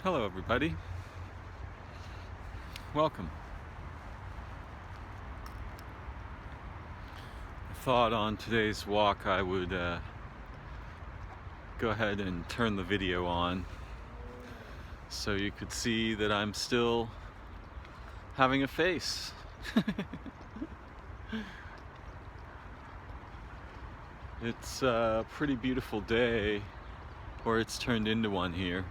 Hello everybody, welcome. I thought on today's walk I would go ahead and turn the video on so you could see that I'm still having a face. It's a pretty beautiful day, or it's turned into one here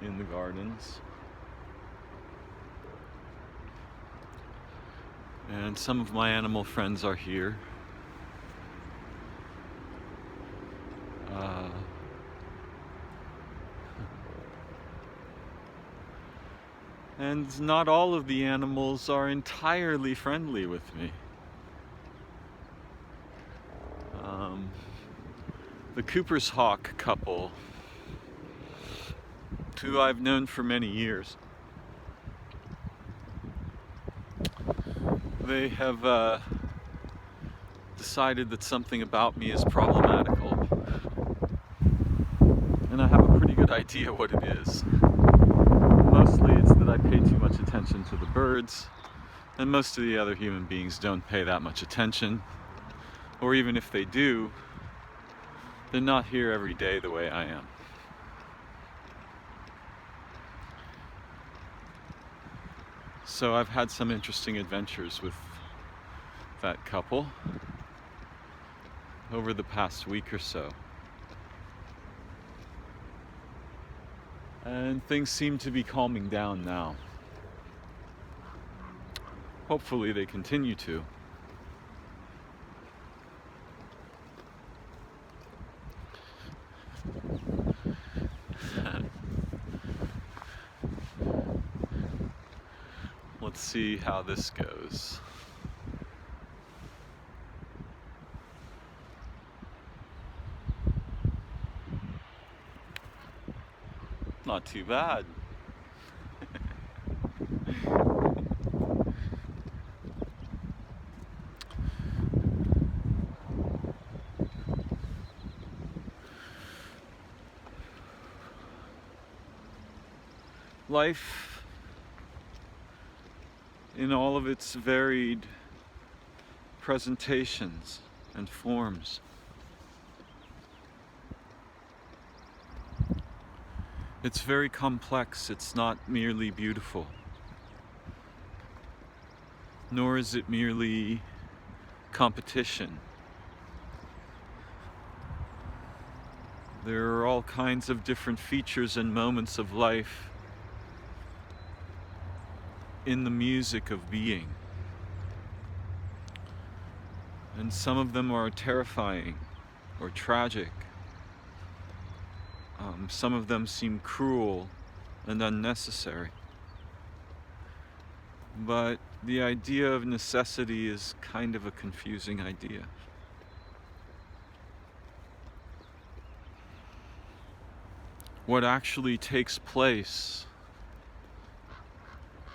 in the gardens. And some of my animal friends are here. And not all of the animals are entirely friendly with me. The Cooper's hawk couple, who I've known for many years, they have decided that something about me is problematical, and I have a pretty good idea what it is. Mostly it's that I pay too much attention to the birds, and most of the other human beings don't pay that much attention, or even if they do, they're not here every day the way I am. So I've had some interesting adventures with that couple over the past week or so. And things seem to be calming down now. Hopefully they continue to. Let's see how this goes. Not too bad. Life, in all of its varied presentations and forms, it's very complex. It's not merely beautiful, nor is it merely competition. There are all kinds of different features and moments of life in the music of being. And some of them are terrifying or tragic. Some of them seem cruel and unnecessary. But the idea of necessity is kind of a confusing idea. What actually takes place,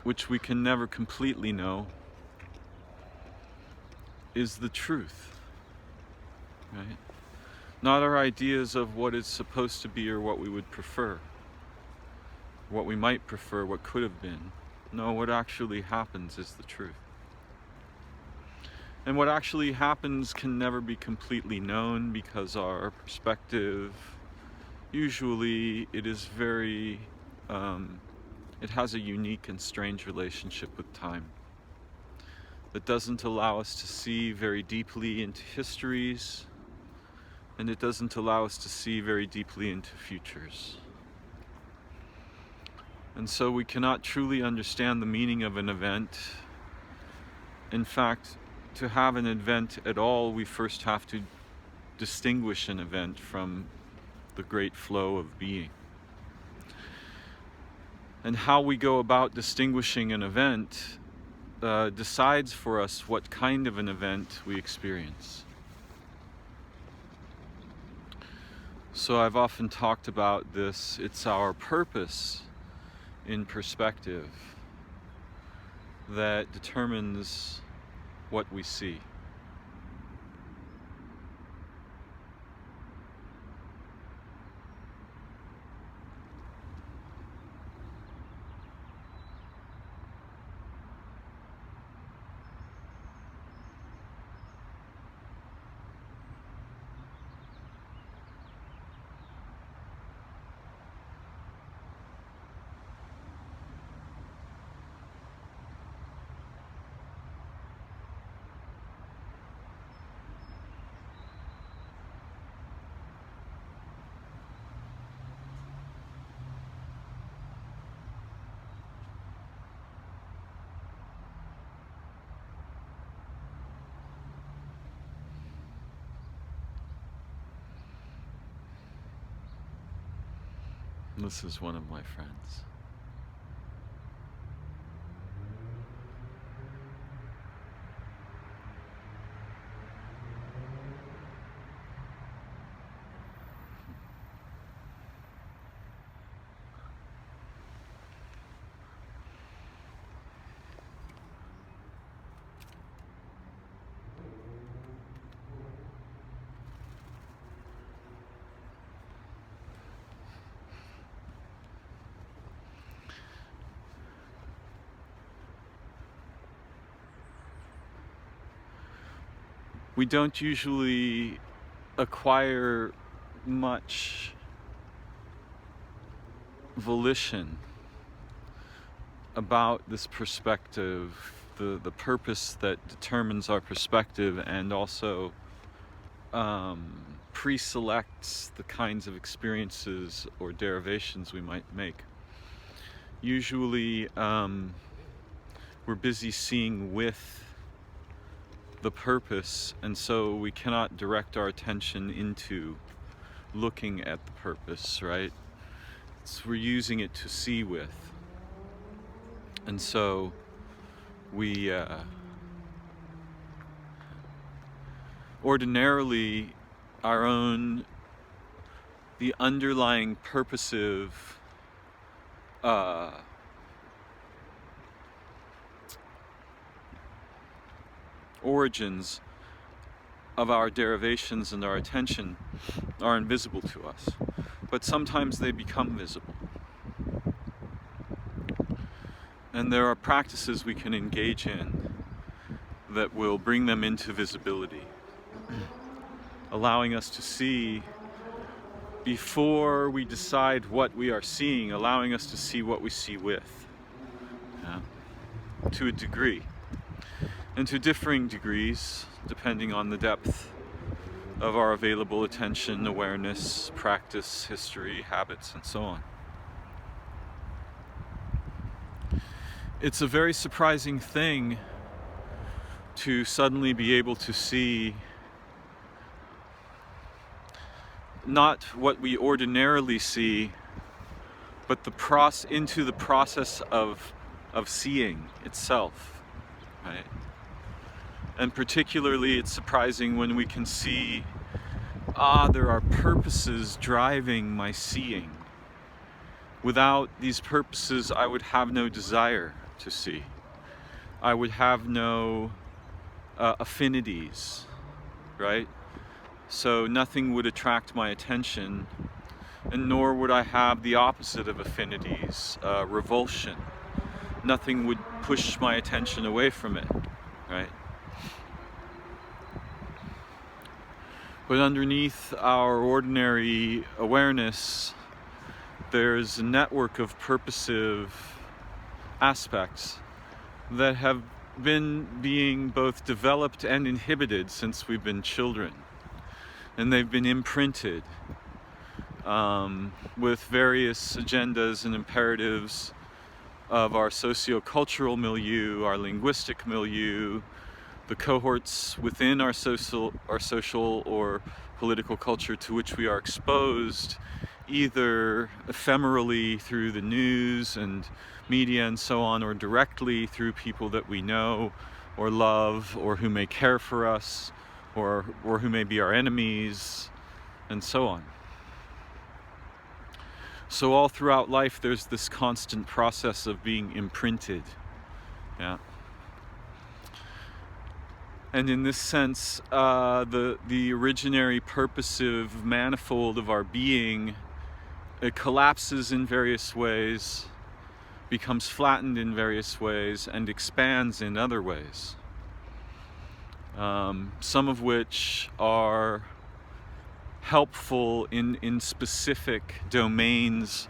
which we can never completely know, is the truth, right? Not our ideas of what it's supposed to be or what we would prefer, what we might prefer, what could have been. No, what actually happens is the truth. And what actually happens can never be completely known because our perspective, usually it is very, it has a unique and strange relationship with time that doesn't allow us to see very deeply into histories, and it doesn't allow us to see very deeply into futures. And so we cannot truly understand the meaning of an event. In fact, to have an event at all, we first have to distinguish an event from the great flow of being. And how we go about distinguishing an event decides for us what kind of an event we experience. So I've often talked about this. It's our purpose in perspective that determines what we see. This is one of my friends. We don't usually acquire much volition about this perspective, the purpose that determines our perspective, and also pre-selects the kinds of experiences or derivations we might make. Usually we're busy seeing with the purpose, and so we cannot direct our attention into looking at the purpose, right? We're using it to see with. And so we ordinarily the underlying purposive origins of our derivations and our attention are invisible to us, but sometimes they become visible. And there are practices we can engage in that will bring them into visibility, allowing us to see before we decide what we are seeing, allowing us to see what we see with, to a degree. And to differing degrees, depending on the depth of our available attention, awareness, practice, history, habits, and so on. It's a very surprising thing to suddenly be able to see not what we ordinarily see, but into the process of seeing itself, right? And particularly it's surprising when we can see, there are purposes driving my seeing. Without these purposes, I would have no desire to see. I would have no affinities, right? So nothing would attract my attention, and nor would I have the opposite of affinities, revulsion. Nothing would push my attention away from it, right? But underneath our ordinary awareness, there's a network of purposive aspects that have been being both developed and inhibited since we've been children. And they've been imprinted with various agendas and imperatives of our socio-cultural milieu, our linguistic milieu, the cohorts within our social or political culture to which we are exposed, either ephemerally through the news and media and so on, or directly through people that we know or love, or who may care for us, or who may be our enemies, and so on. So all throughout life there's this constant process of being imprinted. Yeah. And in this sense, the originary purposive manifold of our being, it collapses in various ways, becomes flattened in various ways, and expands in other ways. Some of which are helpful in specific domains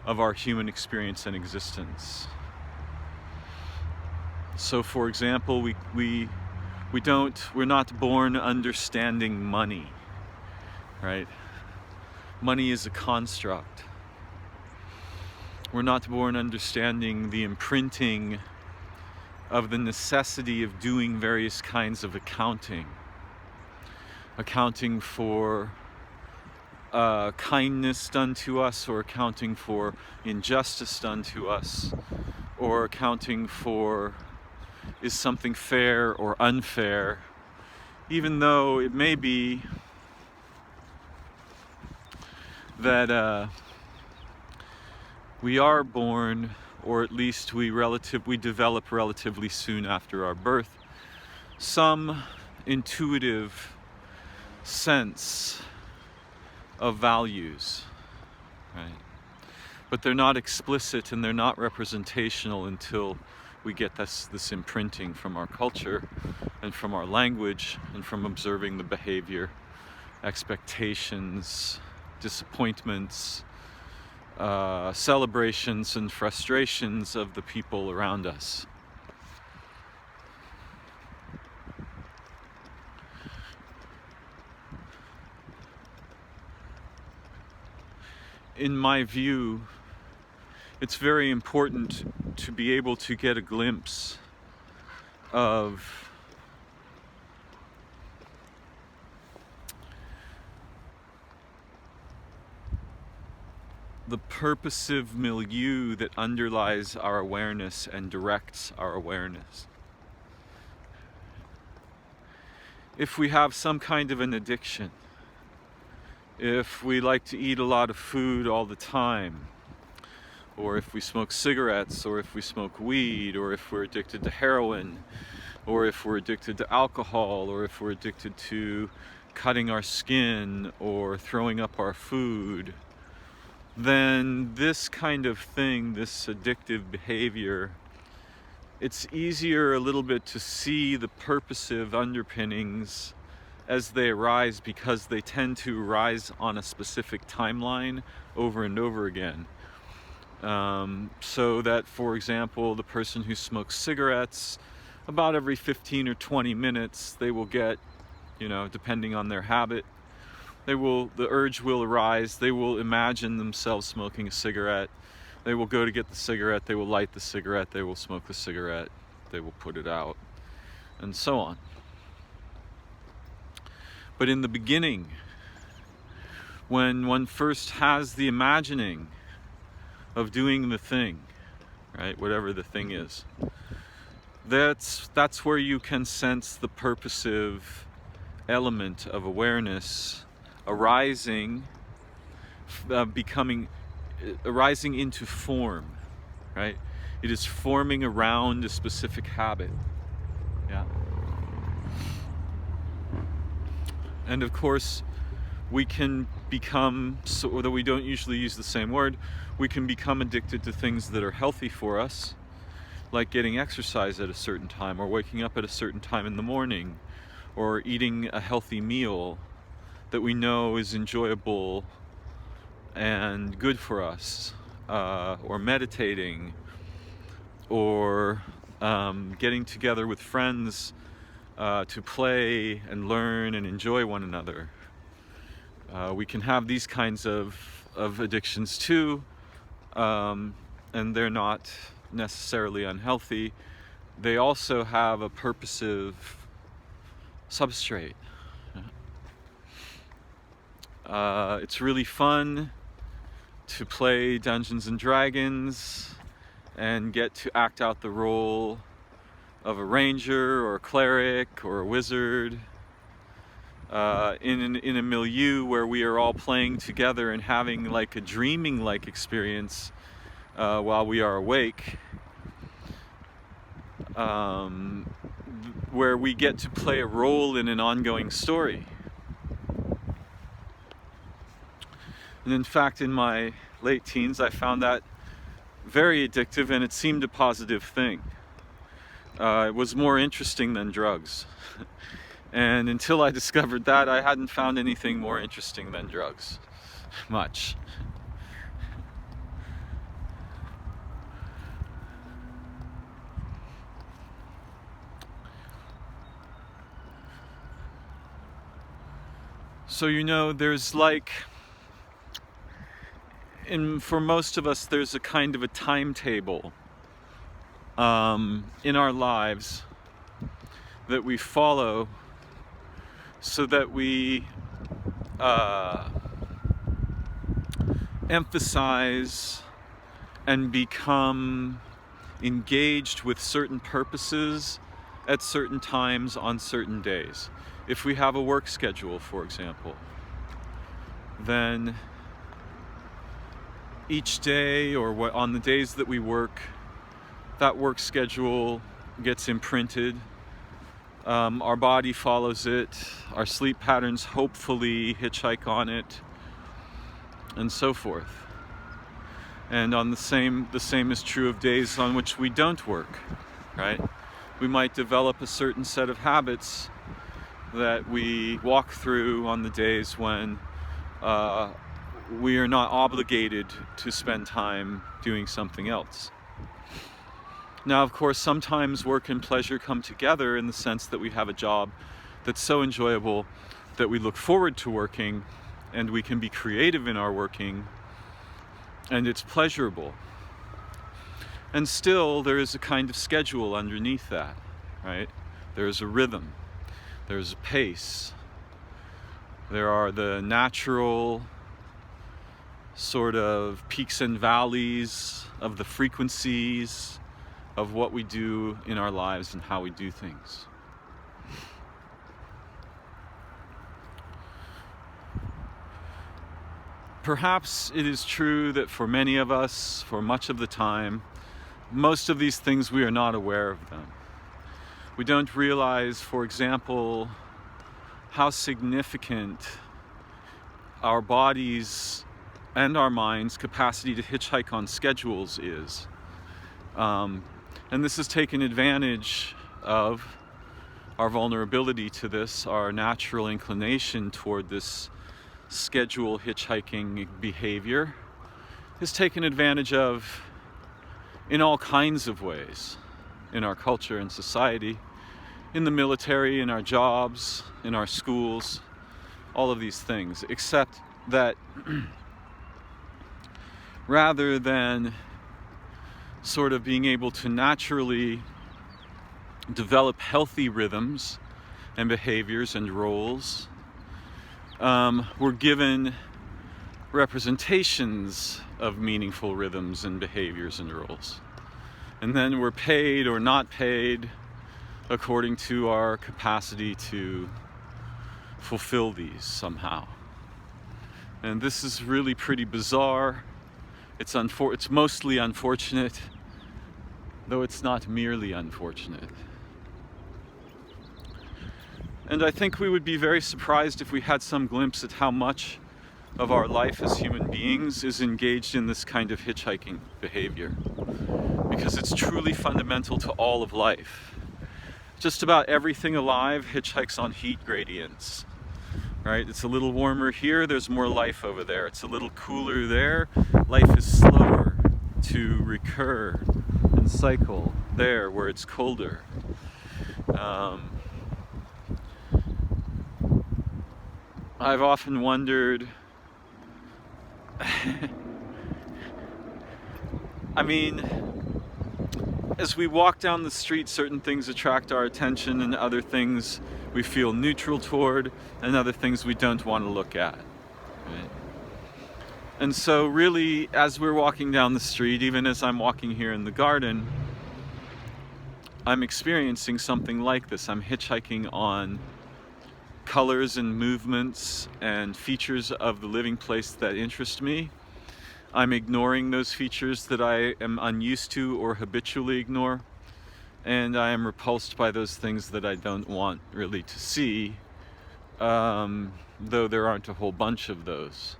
of our human experience and existence. So for example, we're not born understanding money, right? Money is a construct. We're not born understanding the imprinting of the necessity of doing various kinds of accounting for kindness done to us, or accounting for injustice done to us, or accounting for is something fair or unfair, even though it may be that we are born, or at least we develop relatively soon after our birth, some intuitive sense of values, right? But they're not explicit and they're not representational until we get this imprinting from our culture and from our language and from observing the behavior, expectations, disappointments, celebrations and frustrations of the people around us. In my view, it's very important to be able to get a glimpse of the purposive milieu that underlies our awareness and directs our awareness. If we have some kind of an addiction, if we like to eat a lot of food all the time, or if we smoke cigarettes, or if we smoke weed, or if we're addicted to heroin, or if we're addicted to alcohol, or if we're addicted to cutting our skin or throwing up our food, then this kind of thing, this addictive behavior, it's easier a little bit to see the purposive underpinnings as they arise, because they tend to arise on a specific timeline over and over again. So that, for example, the person who smokes cigarettes, about every 15 or 20 minutes, they will get, depending on their habit, the urge will arise, they will imagine themselves smoking a cigarette, they will go to get the cigarette, they will light the cigarette, they will smoke the cigarette, they will put it out, and so on. But in the beginning, when one first has the imagining of doing the thing, right, whatever the thing is, that's where you can sense the purposive element of awareness arising into form, right? It is forming around a specific habit. Yeah. And of course, we can become, although we don't usually use the same word, we can become addicted to things that are healthy for us, like getting exercise at a certain time, or waking up at a certain time in the morning, or eating a healthy meal that we know is enjoyable and good for us, or meditating, or getting together with friends to play and learn and enjoy one another. We can have these kinds of addictions too, and they're not necessarily unhealthy. They also have a purposive substrate. It's really fun to play Dungeons and Dragons and get to act out the role of a ranger or a cleric or a wizard in a milieu where we are all playing together and having like a dreaming-like experience while we are awake, where we get to play a role in an ongoing story. And in fact, in my late teens, I found that very addictive, and it seemed a positive thing. It was more interesting than drugs. And until I discovered that, I hadn't found anything more interesting than drugs. Much. So there's for most of us, there's a kind of a timetable in our lives that we follow, so that we emphasize and become engaged with certain purposes at certain times on certain days. If we have a work schedule, for example, then each day or on the days that we work, that work schedule gets imprinted. Our body follows it. Our sleep patterns hopefully hitchhike on it, and so forth. And on the same is true of days on which we don't work, right? We might develop a certain set of habits that we walk through on the days when we are not obligated to spend time doing something else. Now, of course, sometimes work and pleasure come together in the sense that we have a job that's so enjoyable that we look forward to working, and we can be creative in our working, and it's pleasurable. And still, there is a kind of schedule underneath that, right? There's a rhythm, there's a pace, there are the natural sort of peaks and valleys of the frequencies of what we do in our lives and how we do things. Perhaps it is true that for many of us, for much of the time, most of these things we are not aware of them. We don't realize, for example, how significant our bodies and our minds' capacity to hitchhike on schedules is. And this has taken advantage of our vulnerability to this, our natural inclination toward this schedule hitchhiking behavior is taken advantage of in all kinds of ways in our culture and society, in the military, in our jobs, in our schools, all of these things, except that rather than sort of being able to naturally develop healthy rhythms and behaviors and roles, we're given representations of meaningful rhythms and behaviors and roles. And then we're paid or not paid according to our capacity to fulfill these somehow. And this is really pretty bizarre. It's mostly unfortunate, though it's not merely unfortunate. And I think we would be very surprised if we had some glimpse at how much of our life as human beings is engaged in this kind of hitchhiking behavior, because it's truly fundamental to all of life. Just about everything alive hitchhikes on heat gradients, right? It's a little warmer here, there's more life over there. It's a little cooler there, life is slower to recur and cycle there where it's colder. I've often wondered, I mean, as we walk down the street, certain things attract our attention and other things we feel neutral toward, and other things we don't want to look at. Right? And so really, as we're walking down the street, even as I'm walking here in the garden, I'm experiencing something like this. I'm hitchhiking on colors and movements and features of the living place that interest me. I'm ignoring those features that I am unused to or habitually ignore, and I am repulsed by those things that I don't want really to see, though there aren't a whole bunch of those.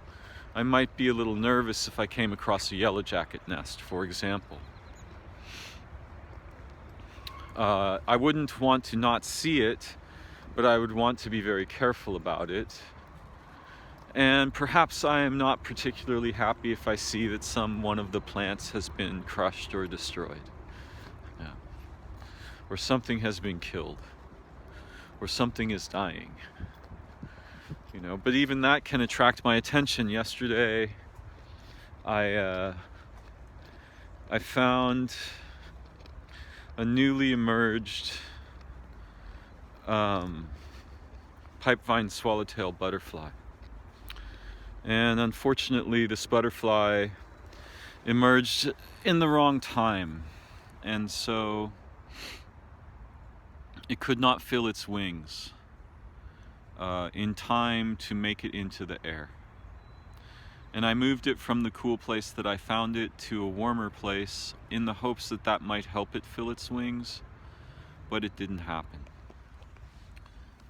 I might be a little nervous if I came across a yellow jacket nest, for example. I wouldn't want to not see it, but I would want to be very careful about it. And perhaps I am not particularly happy if I see that one of the plants has been crushed or destroyed. Yeah. Or something has been killed. Or something is dying. You know, but even that can attract my attention. Yesterday, I found a newly emerged pipevine swallowtail butterfly. And unfortunately, this butterfly emerged in the wrong time. And so it could not fill its wings in time to make it into the air. And I moved it from the cool place that I found it to a warmer place in the hopes that that might help it fill its wings, but it didn't happen.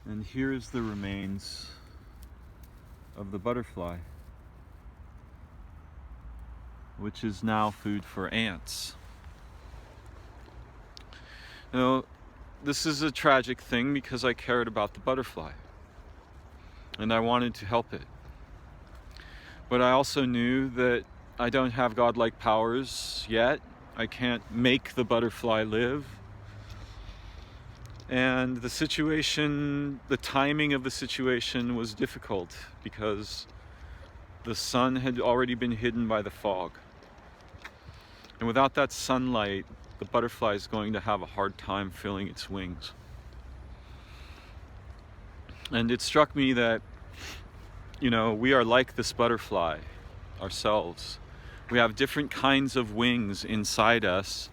And here's the remains of the butterfly, which is now food for ants. Now, this is a tragic thing because I cared about the butterfly and I wanted to help it. But I also knew that I don't have godlike powers yet. I can't make the butterfly live. And the situation, the timing of the situation was difficult because the sun had already been hidden by the fog. And without that sunlight, the butterfly is going to have a hard time filling its wings. And it struck me that, we are like this butterfly ourselves. We have different kinds of wings inside us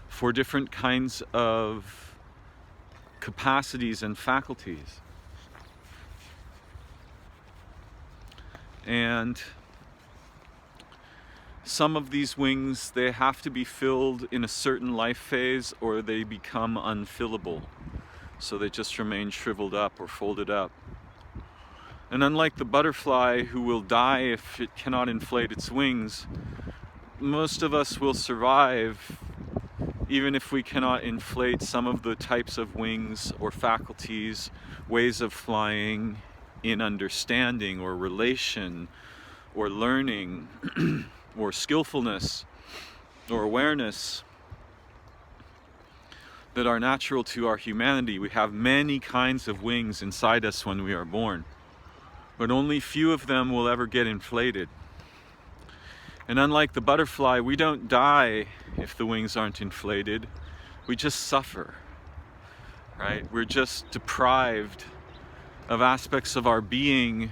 for different kinds of capacities and faculties. And some of these wings, they have to be filled in a certain life phase or they become unfillable. So they just remain shriveled up or folded up. And unlike the butterfly who will die if it cannot inflate its wings, most of us will survive even if we cannot inflate some of the types of wings or faculties, ways of flying in understanding or relation or learning or skillfulness or awareness that are natural to our humanity. We have many kinds of wings inside us when we are born, but only few of them will ever get inflated. And unlike the butterfly, we don't die if the wings aren't inflated. We just suffer, right? We're just deprived of aspects of our being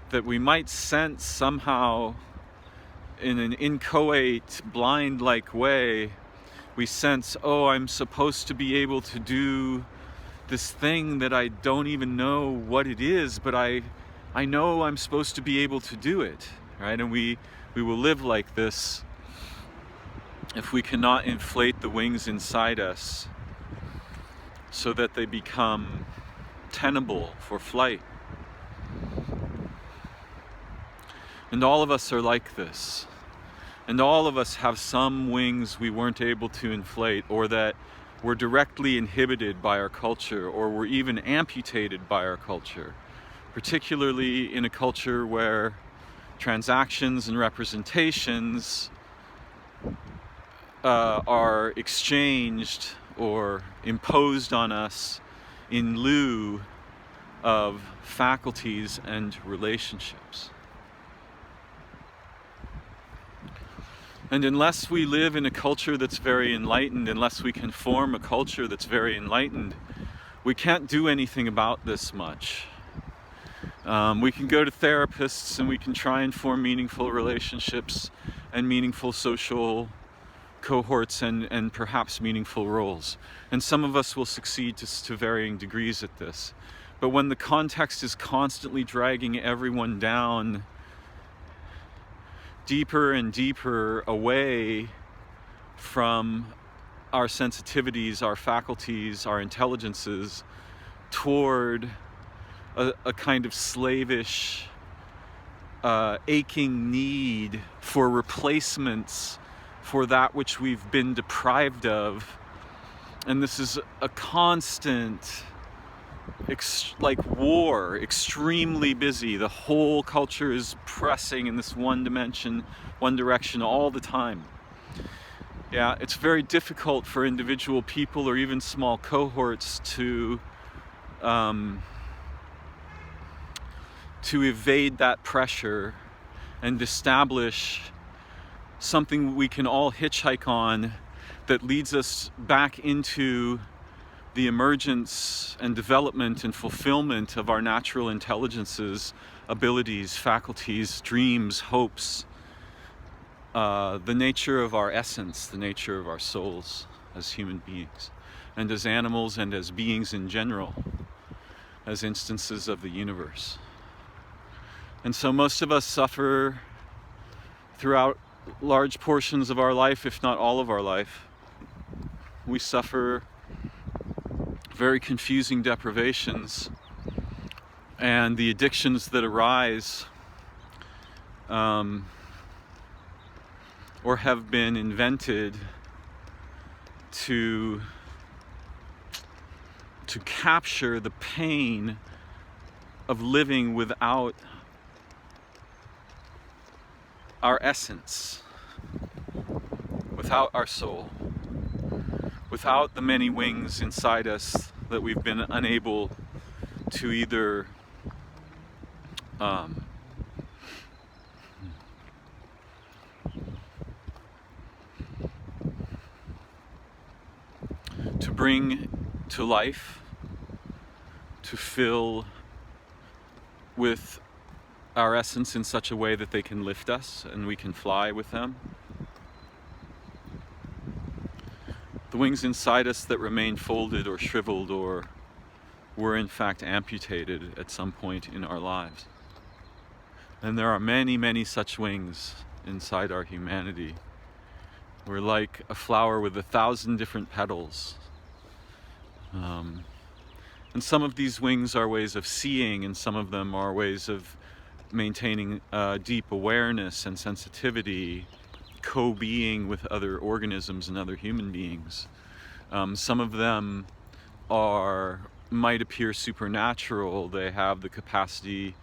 that we might sense somehow in an inchoate, blind-like way. We sense, I'm supposed to be able to do this thing that I don't even know what it is, but I know I'm supposed to be able to do it, right? And we will live like this if we cannot inflate the wings inside us so that they become tenable for flight. And all of us are like this. And all of us have some wings we weren't able to inflate, or that were directly inhibited by our culture, or were even amputated by our culture. Particularly in a culture where transactions and representations are exchanged or imposed on us in lieu of faculties and relationships. And unless we live in a culture that's very enlightened, unless we can form a culture that's very enlightened, we can't do anything about this much. We can go to therapists and we can try and form meaningful relationships and meaningful social cohorts and perhaps meaningful roles. And some of us will succeed to varying degrees at this. But when the context is constantly dragging everyone down deeper and deeper away from our sensitivities, our faculties, our intelligences, toward a kind of slavish, aching need for replacements for that which we've been deprived of. And this is a constant, like war, extremely busy. The whole culture is pressing in this one direction all the time. Yeah, it's very difficult for individual people or even small cohorts to evade that pressure and establish something we can all hitchhike on that leads us back into the emergence and development and fulfillment of our natural intelligences, abilities, faculties, dreams, hopes, the nature of our essence, the nature of our souls as human beings, and as animals and as beings in general, as instances of the universe. And so most of us suffer throughout large portions of our life, if not all of our life. We suffer very confusing deprivations, and the addictions that arise or have been invented to capture the pain of living without our essence, without our soul, without the many wings inside us that we've been unable to either to bring to life, to fill with our essence in such a way that they can lift us and we can fly with them. The wings inside us that remain folded or shriveled or were in fact amputated at some point in our lives. And there are many, many such wings inside our humanity. We're like a flower with 1,000 different petals. And some of these wings are ways of seeing, and some of them are ways of maintaining deep awareness and sensitivity, co-being with other organisms and other human beings. Some of them might appear supernatural. They have the capacity,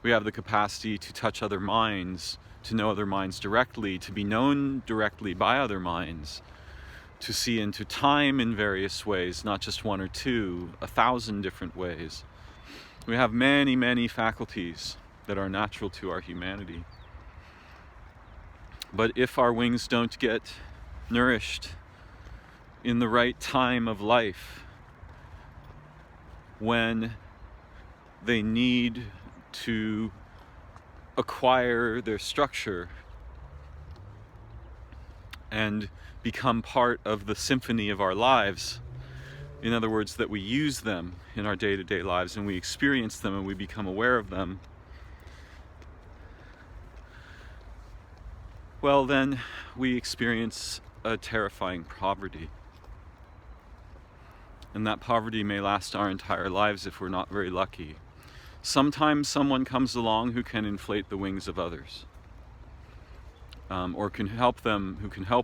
we have the capacity to touch other minds, to know other minds directly, to be known directly by other minds, to see into time in various ways, not just one or two, 1,000 different ways. We have many, many faculties that are natural to our humanity. But if our wings don't get nourished in the right time of life, when they need to acquire their structure and become part of the symphony of our lives, in other words, that we use them in our day-to-day lives and we experience them and we become aware of them, well, then we experience a terrifying poverty. And that poverty may last our entire lives if we're not very lucky. Sometimes someone comes along who can inflate the wings of others, or who can help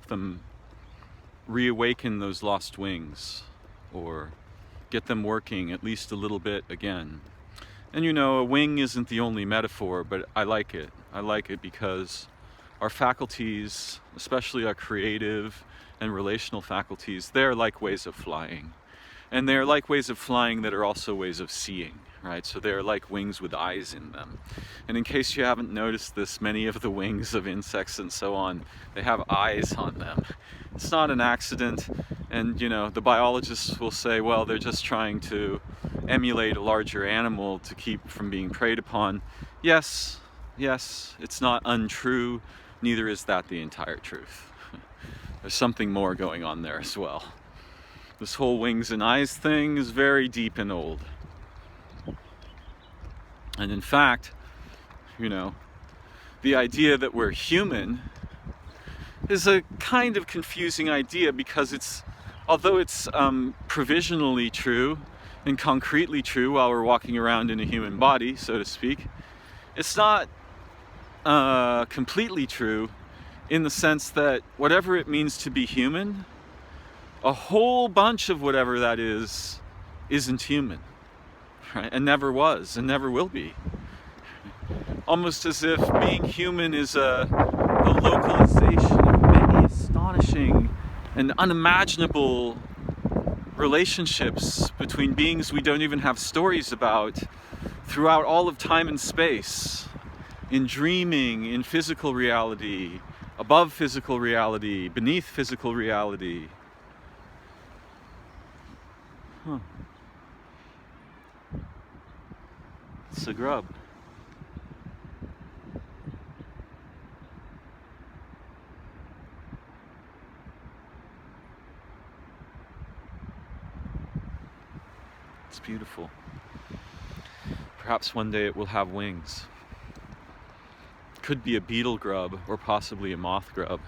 them reawaken those lost wings, or get them working at least a little bit again. And you know, a wing isn't the only metaphor, but I like it. I like it because our faculties, especially our creative and relational faculties, they're like ways of flying. And they're like ways of flying that are also ways of seeing, right? So they're like wings with eyes in them. And in case you haven't noticed this, many of the wings of insects and so on, they have eyes on them. It's not an accident. And, you know, the biologists will say, well, they're just trying to emulate a larger animal to keep from being preyed upon. Yes, it's not untrue. Neither is that the entire truth. There's something more going on there as well. This whole wings and eyes thing is very deep and old. And in fact, you know, the idea that we're human is a kind of confusing idea because although it's provisionally true and concretely true while we're walking around in a human body, so to speak, it's not completely true in the sense that whatever it means to be human, a whole bunch of whatever that is isn't human, right? And never was and never will be. Almost as if being human is the localization of many astonishing and unimaginable relationships between beings we don't even have stories about throughout all of time and space, in dreaming, in physical reality, above physical reality, beneath physical reality. Huh. It's a grub. It's beautiful. Perhaps one day it will have wings. Could be a beetle grub or possibly a moth grub.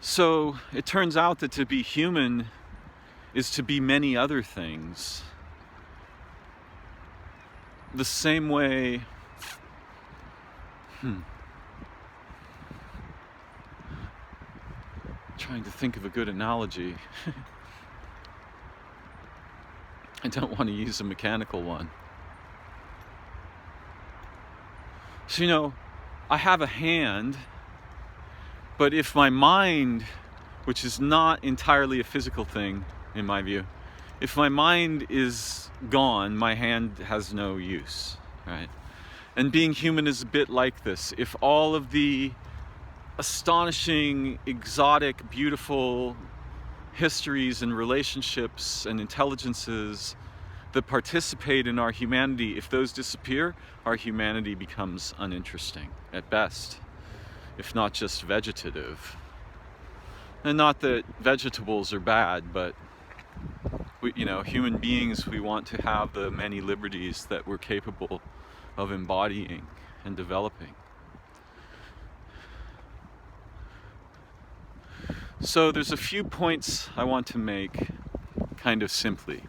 So it turns out that to be human is to be many other things. The same way, trying to think of a good analogy. I don't want to use a mechanical one. So, I have a hand, but if my mind, which is not entirely a physical thing, in my view, if my mind is gone, my hand has no use, right? And being human is a bit like this. If all of the astonishing, exotic, beautiful histories and relationships and intelligences that participate in our humanity, if those disappear, our humanity becomes uninteresting at best, if not just vegetative. And not that vegetables are bad, but human beings, we want to have the many liberties that we're capable of embodying and developing. So there's a few points I want to make kind of simply.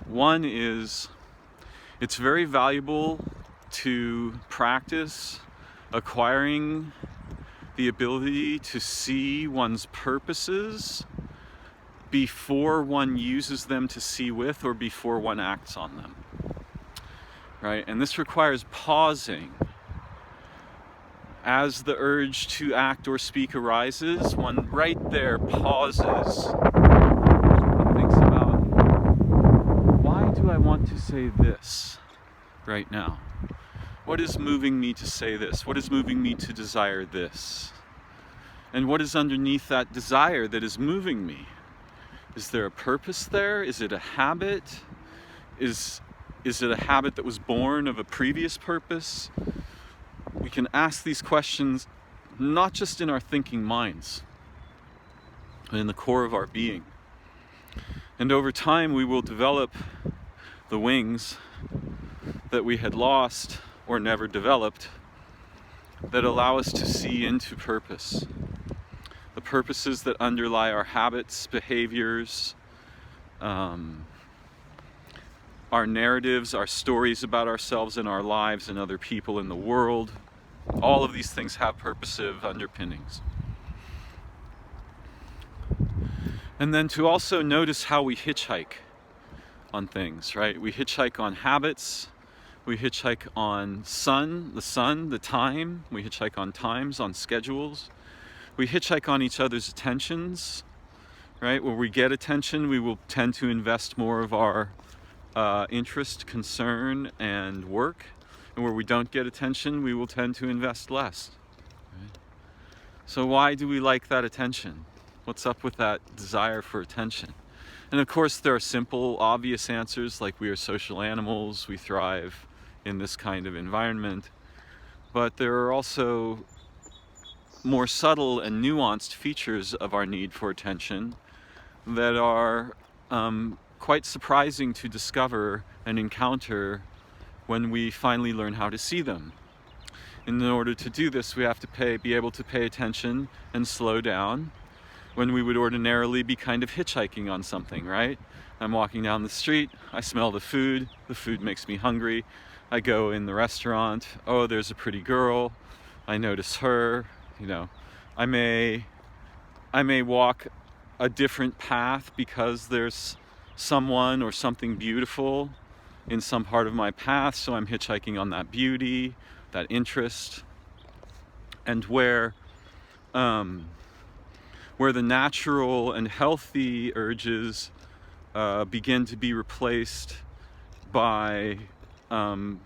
One is, it's very valuable to practice acquiring the ability to see one's purposes before one uses them to see with or before one acts on them, right? And this requires pausing. As the urge to act or speak arises, one right there pauses and thinks about, why do I want to say this right now? What is moving me to say this? What is moving me to desire this? And what is underneath that desire that is moving me? Is there a purpose there? Is it a habit? Is it a habit that was born of a previous purpose? We can ask these questions not just in our thinking minds, but in the core of our being. And over time we will develop the wings that we had lost or never developed that allow us to see into purpose. The purposes that underlie our habits, behaviors, our narratives, our stories about ourselves and our lives and other people in the world. All of these things have purposive underpinnings. And then to also notice how we hitchhike on things, right? We hitchhike on habits, we hitchhike on the time, we hitchhike on times, on schedules. We hitchhike on each other's attentions, right? Where we get attention, we will tend to invest more of our interest, concern, and work. And where we don't get attention, we will tend to invest less. Right? So why do we like that attention? What's up with that desire for attention? And of course, there are simple, obvious answers, like we are social animals, we thrive in this kind of environment. But there are also more subtle and nuanced features of our need for attention that are quite surprising to discover and encounter when we finally learn how to see them. In order to do this, we have to be able to pay attention and slow down when we would ordinarily be kind of hitchhiking on something, right? I'm walking down the street, I smell the food makes me hungry. I go in the restaurant, oh, there's a pretty girl, I notice her. I may walk a different path because there's someone or something beautiful in some part of my path, so I'm hitchhiking on that beauty, that interest. And where the natural and healthy urges begin to be replaced by the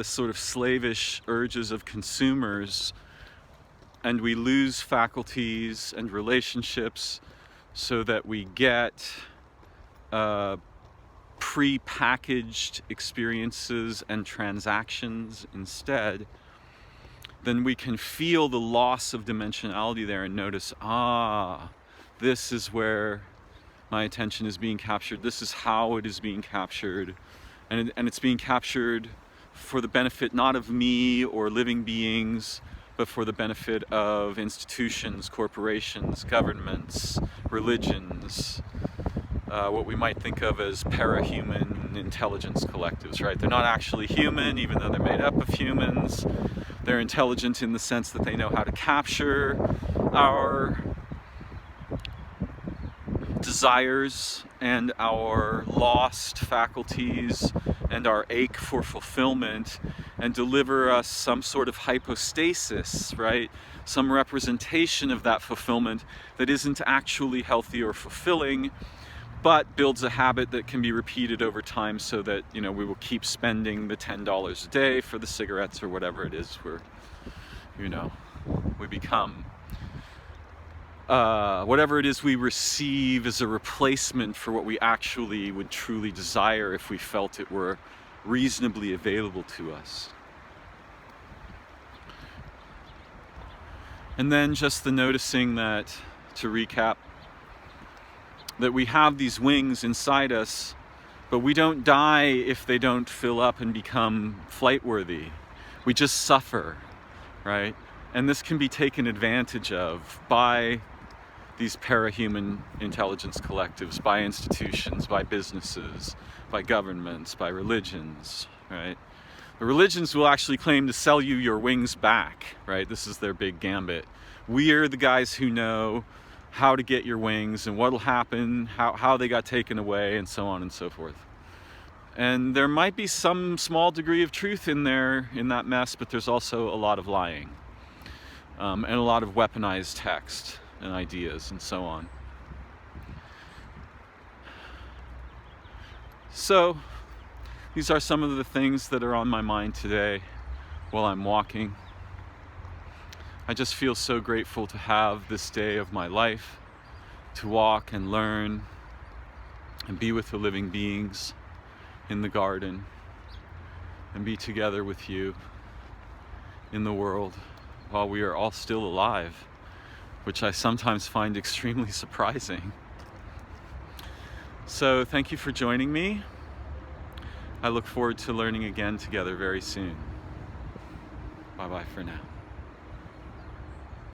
sort of slavish urges of consumers, and we lose faculties and relationships so that we get pre-packaged experiences and transactions instead, then we can feel the loss of dimensionality there and notice, this is where my attention is being captured. This is how it is being captured. And it's being captured for the benefit not of me or living beings, but for the benefit of institutions, corporations, governments, religions, what we might think of as parahuman intelligence collectives, right? They're not actually human, even though they're made up of humans. They're intelligent in the sense that they know how to capture our desires and our lost faculties and our ache for fulfillment and deliver us some sort of hypostasis, right? Some representation of that fulfillment that isn't actually healthy or fulfilling, but builds a habit that can be repeated over time so that, we will keep spending the $10 a day for the cigarettes or whatever it is we become. Whatever it is we receive is a replacement for what we actually would truly desire if we felt it were reasonably available to us. And then just the noticing that, to recap, that we have these wings inside us, but we don't die if they don't fill up and become flight worthy. We just suffer, right? And this can be taken advantage of by these parahuman intelligence collectives, by institutions, by businesses, by governments, by religions, right? The religions will actually claim to sell you your wings back, right? This is their big gambit. We're the guys who know how to get your wings and what'll happen, how they got taken away, and so on and so forth. And there might be some small degree of truth in that mess, but there's also a lot of lying, and a lot of weaponized text and ideas and so on. So these are some of the things that are on my mind today while I'm walking. I just feel so grateful to have this day of my life, to walk and learn and be with the living beings in the garden and be together with you in the world while we are all still alive, which I sometimes find extremely surprising. So thank you for joining me. I look forward to learning again together very soon. Bye-bye for now.